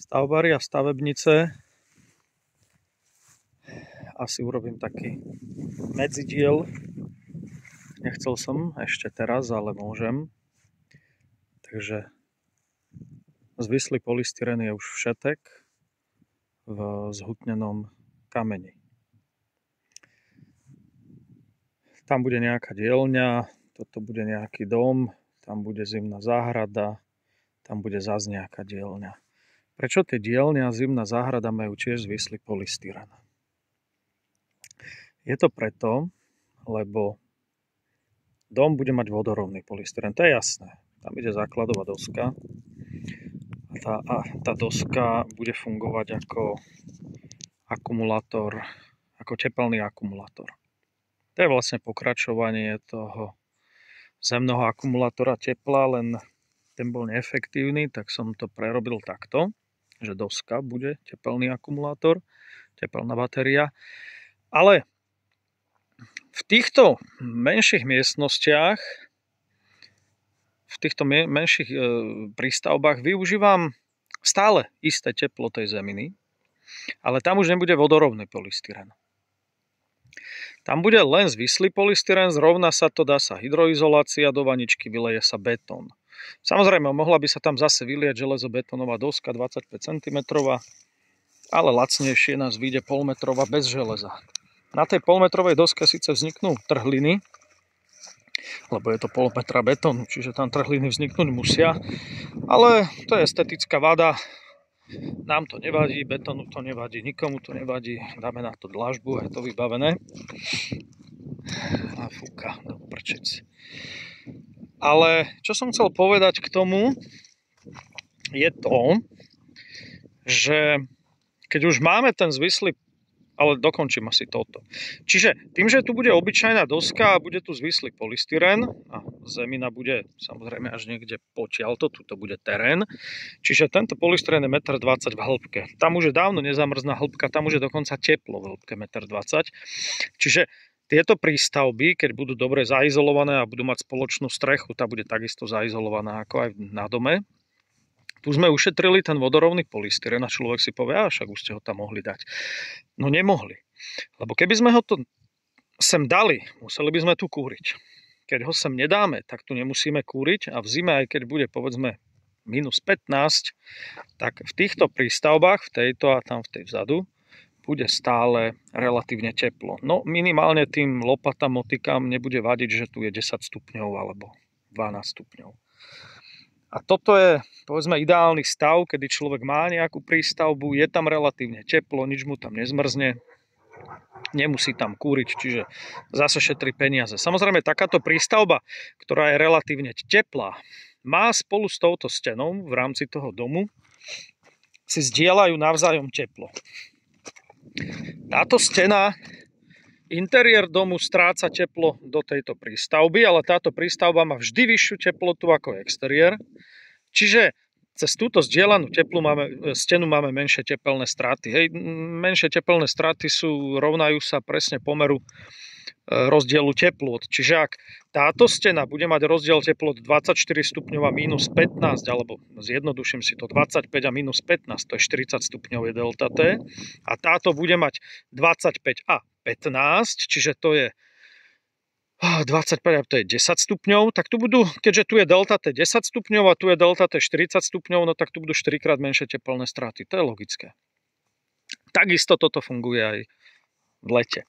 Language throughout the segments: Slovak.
stavbári a stavebnice. Asi urobím taký medzidiel. Nechcel som ešte teraz, ale môžem. Takže zvislý polystyrén je už všetek v zhutnenom kameni. Tam bude nejaká dielňa, toto bude nejaký dom, tam bude zimná záhrada, tam bude zase nejaká dielňa. Prečo tie dielňa a zimná záhrada majú tiež zvislý polystyrén? Je to preto, lebo dom bude mať vodorovný polystyrén, to je jasné. Tam ide základová doska a tá doska bude fungovať ako akumulátor, ako tepelný akumulátor. To je vlastne pokračovanie toho zemného akumulátora tepla, len ten bol neefektívny, tak som to prerobil takto, že doska bude tepelný akumulátor, tepelná batéria. Ale v týchto menších miestnostiach, v týchto menších prístavbách využívam stále isté teplo tej zeminy, ale tam už nebude vodorovný polystyrén. Tam bude len zvislý polystyrén, zrovna sa to, dá sa hydroizolácia, do vaničky vyleje sa betón. Samozrejme, mohla by sa tam zase vylieť železobetónová doska 25 cm, ale lacnejšie nás vyjde polmetrová bez železa. Na tej polmetrovej doske síce vzniknú trhliny, lebo je to pol metra betónu, čiže tam trhliny vzniknúť musia, ale to je estetická vada. Nám to nevadí, betónu to nevadí, nikomu to nevadí, dáme na to dlažbu a je to vybavené. A fúka do prčic. Ale čo som chcel povedať k tomu, je to, že keď už máme ten zvislý, ale dokončím asi toto. Čiže tým, že tu bude obyčajná doska a bude tu zvislý polystyrén a zemina bude samozrejme až niekde potiaľto, tuto bude terén. Čiže tento polystyrén je 1,20 m v hĺbke. Tam už je dávno nezamrzná hĺbka, tam už je dokonca teplo v hĺbke 1,20 m. Čiže tieto prístavby, keď budú dobre zaizolované a budú mať spoločnú strechu, tá bude takisto zaizolovaná ako aj na dome. Tu sme ušetrili ten vodorovný polystyrén a človek si povie, však už ste ho tam mohli dať. No nemohli. Lebo keby sme ho to sem dali, museli by sme tu kúriť. Keď ho sem nedáme, tak tu nemusíme kúriť a v zime, aj keď bude povedzme minus 15, tak v týchto prístavbách, v tejto a tam v tej vzadu, bude stále relatívne teplo. No minimálne tým lopatám, motikám nebude vadiť, že tu je 10 stupňov alebo 12 stupňov. A toto je, povedzme, ideálny stav, kedy človek má nejakú prístavbu, je tam relatívne teplo, nič mu tam nezmrzne, nemusí tam kúriť, čiže zase šetrí peniaze. Samozrejme, takáto prístavba, ktorá je relatívne teplá, má spolu s touto stenou v rámci toho domu, si zdieľajú navzájom teplo. Táto stena, interiér domu stráca teplo do tejto prístavby, ale táto prístavba má vždy vyššiu teplotu ako exteriér. Čiže cez túto zdieľanú stenu máme menšie tepelné straty. Hej, menšie tepelné straty rovnajú sa presne pomeru rozdielu teplôt. Čiže ak táto stena bude mať rozdiel teplot 24 stupňov a minus 15, alebo zjednoduším si to, 25 a minus 15, to je 40 stupňov je delta T, a táto bude mať 25 a 15, čiže to je 25 a to je 10 stupňov, tak tu budú, keďže tu je delta T 10 stupňov a tu je delta T 40 stupňov, no tak tu budú 4 krát menšie tepelné straty. To je logické. Takisto toto funguje aj v lete.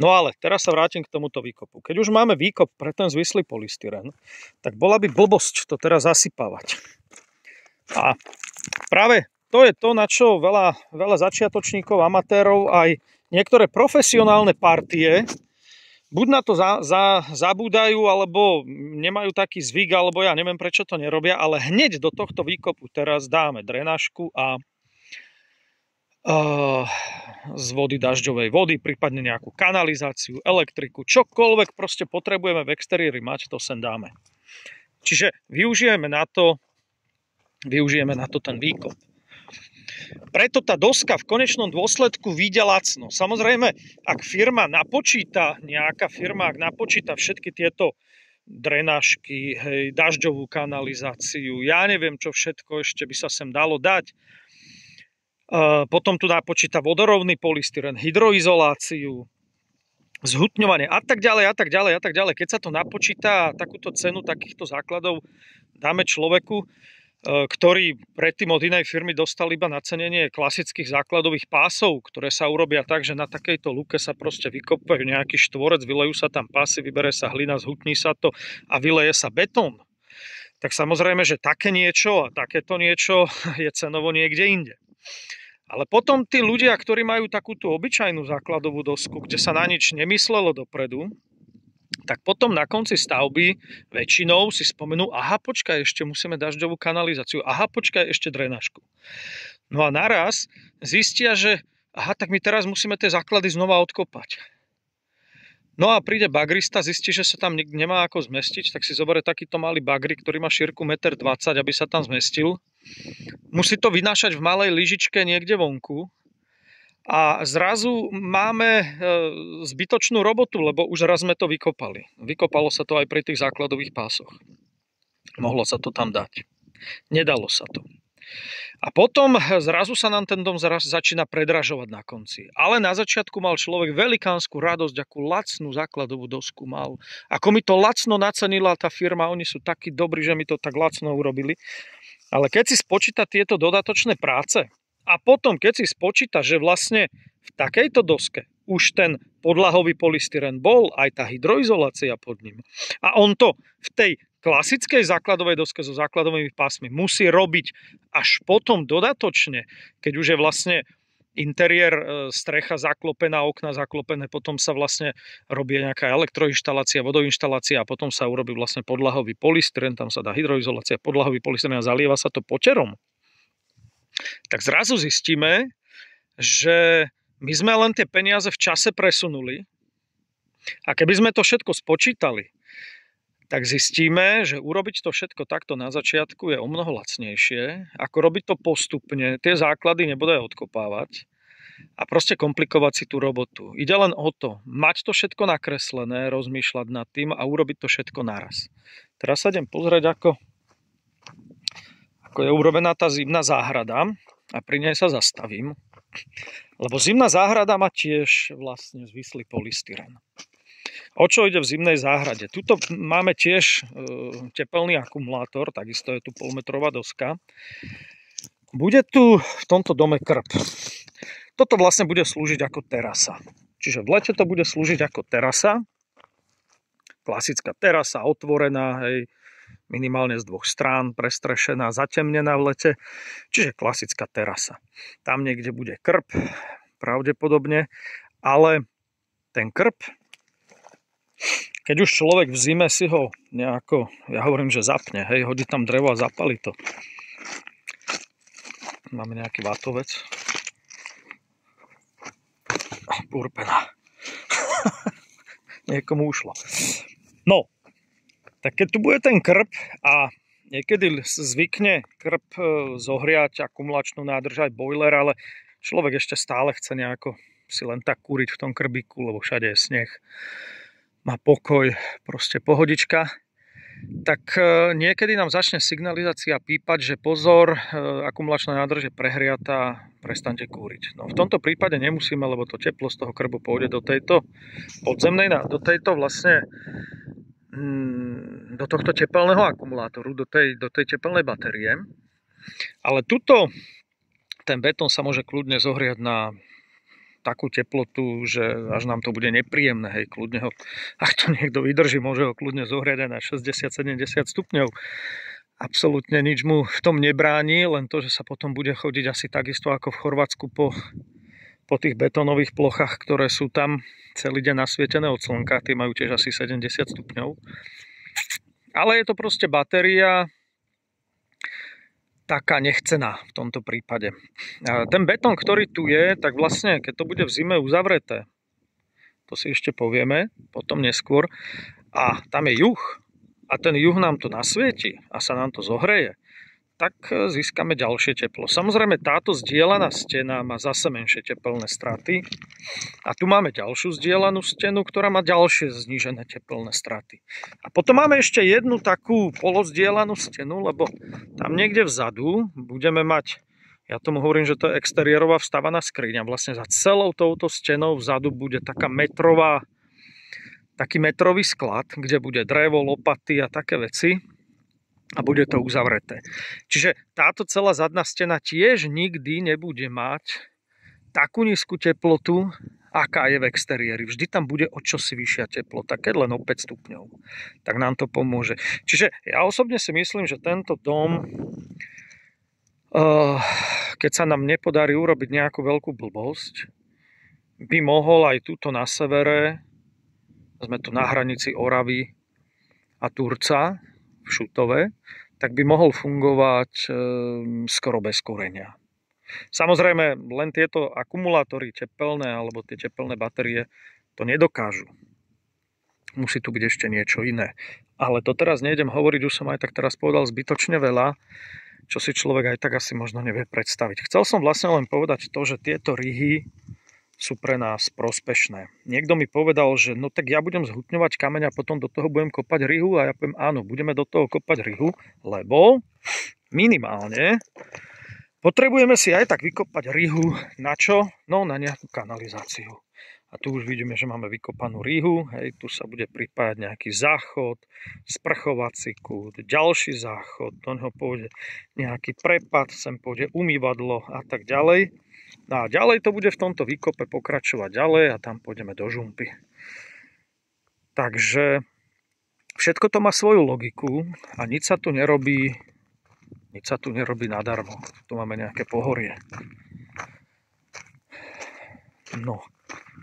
No ale teraz sa vrátim k tomuto výkopu. Keď už máme výkop pre ten zvislý polystyrén, tak bola by blbosť to teraz zasypávať. A práve to je to, na čo veľa začiatočníkov, amatérov, aj niektoré profesionálne partie buď na to zabúdajú, alebo nemajú taký zvyk, alebo ja neviem, prečo to nerobia, ale hneď do tohto výkopu teraz dáme drenážku a z vody, dažďovej vody, prípadne nejakú kanalizáciu, elektriku, čokoľvek proste potrebujeme v exteriéri mať, to sem dáme. Čiže využijeme na to ten výkop. Preto tá doska v konečnom dôsledku vyjde lacno. Samozrejme, ak nejaká firma napočíta všetky tieto drenážky, hej, dažďovú kanalizáciu, ja neviem čo všetko ešte by sa sem dalo dať, Potom tu napočíta vodorovný polystyren, hydroizoláciu, zhutňovanie a tak ďalej, a tak ďalej, a tak ďalej. Keď sa to napočíta, takúto cenu takýchto základov dáme človeku, ktorý predtým od inej firmy dostal iba nacenenie klasických základových pásov, ktoré sa urobia tak, že na takejto lúke sa proste vykopajú nejaký štvorec, vylejú sa tam pásy, vybere sa hlina, zhutní sa to a vyleje sa betón. Tak samozrejme, že také niečo a takéto niečo je cenovo niekde inde. Ale potom tí ľudia, ktorí majú takúto obyčajnú základovú dosku, kde sa na nič nemyslelo dopredu, tak potom na konci stavby väčšinou si spomenú, aha, počkaj, ešte musíme dažďovú kanalizáciu, aha, počkaj, ešte drenažku. No a naraz zistia, že aha, tak my teraz musíme tie základy znova odkopať. No a príde bagrista, zistí, že sa tam nemá ako zmestiť, tak si zoberie takýto malý bagri, ktorý má šírku 1,20 m, aby sa tam zmestil. Musí to vynášať v malej lyžičke niekde vonku a zrazu máme zbytočnú robotu, lebo už raz sme to vykopali. Vykopalo sa to aj pri tých základových pásoch. Mohlo sa to tam dať. Nedalo sa to. A potom zrazu sa nám ten dom začína predražovať na konci. Ale na začiatku mal človek velikánsku radosť, akú lacnú základovú dosku mal. Ako mi to lacno nacenila tá firma, oni sú takí dobrí, že mi to tak lacno urobili. Ale keď si spočíta tieto dodatočné práce a potom keď si spočíta, že vlastne v takejto doske už ten podlahový polystyren bol, aj tá hydroizolácia pod ním a on to v tej klasickej základovej doske so základovými pásmi musí robiť až potom dodatočne, keď už je vlastne interiér, strecha zaklopená, okna zaklopené, potom sa vlastne robí nejaká elektroinštalácia, vodoinštalácia a potom sa urobí vlastne podlahový polystyren, tam sa dá hydroizolácia, podlahový polystyren a zalieva sa to poterom. Tak zrazu zistíme, že my sme len tie peniaze v čase presunuli a keby sme to všetko spočítali, tak zistíme, že urobiť to všetko takto na začiatku je omnoho lacnejšie, ako robiť to postupne, tie základy nebude odkopávať a proste komplikovať si tú robotu. Ide len o to, mať to všetko nakreslené, rozmýšľať nad tým a urobiť to všetko naraz. Teraz sa idem pozrieť, ako je urobená tá zimná záhrada a pri nej sa zastavím, lebo zimná záhrada má tiež vlastne zvislý polystyren. O čo ide v zimnej záhrade? Tuto máme tiež tepelný akumulátor, takisto je tu polmetrová doska. Bude tu v tomto dome krb. Toto vlastne bude slúžiť ako terasa. Čiže v lete to bude slúžiť ako terasa. Klasická terasa, otvorená, hej, minimálne z dvoch strán, prestrešená, zatemnená v lete. Čiže klasická terasa. Tam niekde bude krb, pravdepodobne, ale ten krb, keď už človek v zime si ho nejako, ja hovorím, že zapne, hej, hodí tam drevo a zapali to. Máme nejaký vatovec. Purpena. Niekomu ušlo. No, tak keď tu bude ten krb a niekedy zvykne krb zohriať akumulačnú nádrž aj boiler, ale človek ešte stále chce nejako si len tak kúriť v tom krbíku, lebo všade je sneh. Má pokoj, proste pohodička, tak niekedy nám začne signalizácia pípať, že pozor, akumulačná nádrž je prehriatá, prestaňte kúriť. No v tomto prípade nemusíme, lebo to teplo z toho krbu pôjde do tejto podzemnej, do tejto vlastne do tohto tepelného akumulátoru, do tej tepelnej batérie. Ale tuto ten betón sa môže kľudne zohriať na takú teplotu, že až nám to bude nepríjemné, hej, kľudne ho, ak to niekto vydrží, môže ho kľudne zohriať aj na 60-70 stupňov. Absolútne nič mu v tom nebráni, len to, že sa potom bude chodiť asi takisto ako v Chorvátsku po tých betónových plochách, ktoré sú tam celý deň nasvietené od slnka, tie majú tiež asi 70 stupňov. Ale je to proste batéria taká nechcená v tomto prípade. Ten betón, ktorý tu je, tak vlastne, keď to bude v zime uzavreté, to si ešte povieme, potom neskôr, a tam je juh, a ten juh nám to nasvieti a sa nám to zohreje, tak získame ďalšie teplo. Samozrejme, táto zdieľaná stena má zase menšie tepelné straty. A tu máme ďalšiu zdieľanú stenu, ktorá má ďalšie znížené tepelné straty. A potom máme ešte jednu takú polozdieľanú stenu, lebo tam niekde vzadu budeme mať Ja tomu hovorím, že to je exteriérová vstavaná skriňa. Vlastne za celou touto stenou vzadu bude taký metrový sklad, kde bude drevo, lopaty a také veci a bude to uzavreté. Čiže táto celá zadná stena tiež nikdy nebude mať takú nízku teplotu, aká je v exteriéri. Vždy tam bude o čosi vyššia teplota, keď len o 5 stupňov. Tak nám to pomôže. Čiže ja osobne si myslím, že tento dom, keď sa nám nepodarí urobiť nejakú veľkú blbosť, by mohol aj tuto na severe, sme tu na hranici Oravy a Turca v Šutove, tak by mohol fungovať skoro bez kúrenia. Samozrejme, len tieto akumulátory tepelné alebo tie tepelné batérie to nedokážu. Musí tu byť ešte niečo iné. Ale to teraz nejdem hovoriť, už som aj tak teraz povedal zbytočne veľa, čo si človek aj tak asi možno nevie predstaviť. Chcel som vlastne len povedať to, že tieto ryhy sú pre nás prospešné. Niekto mi povedal, že no tak ja budem zhutňovať kameň a potom do toho budem kopať ryhu a ja poviem áno, budeme do toho kopať ryhu, lebo minimálne potrebujeme si aj tak vykopať ryhu na čo? No na nejakú kanalizáciu. A tu už vidíme, že máme vykopanú ryhu, hej, tu sa bude pripájať nejaký záchod, sprchovací kút, ďalší záchod, do neho pôjde nejaký prepad, sem pôjde umývadlo a tak ďalej. No a ďalej to bude v tomto výkope pokračovať ďalej a tam pôjdeme do žumpy. Takže všetko to má svoju logiku a nič sa tu nerobí nadarmo. Tu máme nejaké pohorie. No,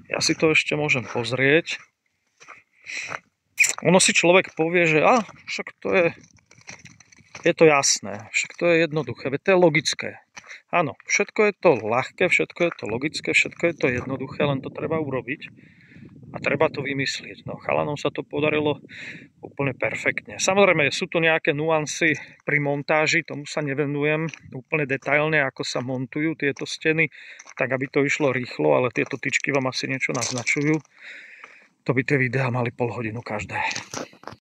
ja si to ešte môžem pozrieť. Ono si človek povie, že však to je to jasné, však to je jednoduché, veď to je logické. Áno, všetko je to ľahké, všetko je to logické, všetko je to jednoduché, len to treba urobiť a treba to vymyslieť. No, chalanom sa to podarilo úplne perfektne. Samozrejme, sú tu nejaké nuancy pri montáži, tomu sa nevenujem úplne detailne, ako sa montujú tieto steny, tak aby to išlo rýchlo, ale tieto tyčky vám asi niečo naznačujú. To by tie videá mali pol hodinu každé.